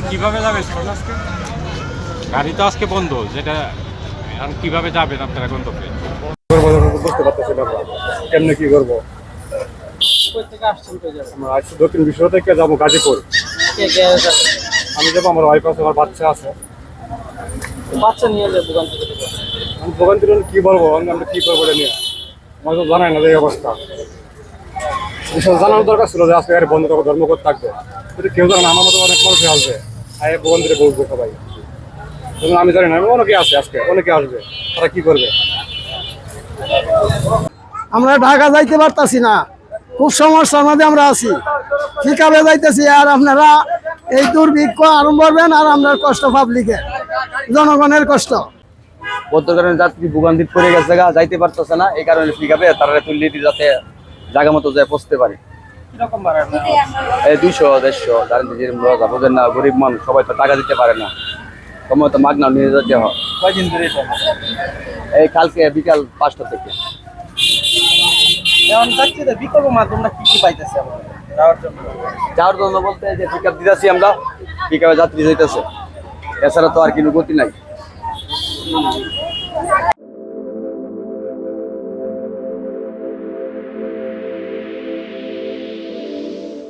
কিভাবে যাবে আজকে? গাড়ি তো আজকে বন্ধ, যেটা কিভাবে যাবেন আপনারা গন্তব্যে? বুঝতে পারতেছি না কেমনে কি করবো। দক্ষিণ বিশ্ব থেকে যাবো গাজীপুর। আমি যাবো, আমার ওয়াইফ আছে, আমার বাচ্চা আছে। বাচ্চা নিয়ে যাবো আমি দোকান থেকে কি বলবো, আমরা কি করবো এটা নিয়ে আমার তো জানাই না এই অবস্থা। জানানোর দরকার ছিল যে আজকে গাড়ি বন্ধ থাকবে, ধর্মঘট থাকবে, কিন্তু কেউ জানে না। আমার মতো অনেক মানুষ আসবে, দোকান থেকে বলবে সবাই। আমি জানি না, অনেকে আছে, আজকে অনেকে আসবে, তারা কি করবে। আমরা ঢাকা যাইতে পারতাছি না, খুব সমস্যার মধ্যে আমরা আছি। কিভাবে যাইতেছি, আর আপনারা এই দুর্ভিক্ষ আরম্ভ করবেন, আর আমরা কষ্ট পাবলিকের, জনগণের কষ্ট। বলতে কারণে যাত্রী ভোগান্তিত পড়ে গেছে, যাইতে পারতেছে না, এই কারণে পিকআপে তারা তুললে যাতে জায়গা মতো যায় পৌঁছতে পারে। এই 200-150 বোঝেন না, গরিব মানুষ সবাই তো টাকা দিতে পারে না, সময় তো মাগনা নিয়ে যেতে হয়। কয়দিন ধরে এই কালকে বিকাল 5টা থেকে। বিকল্প মাধ্যমটা কি কি পাইতেছে যাওয়ার জন্য? বলতে যে পিকআপ দিতেছি আমরা, পিকআপে যাত্রী যাইতেছে, এছাড়া তো আর কোনো গতি নাই।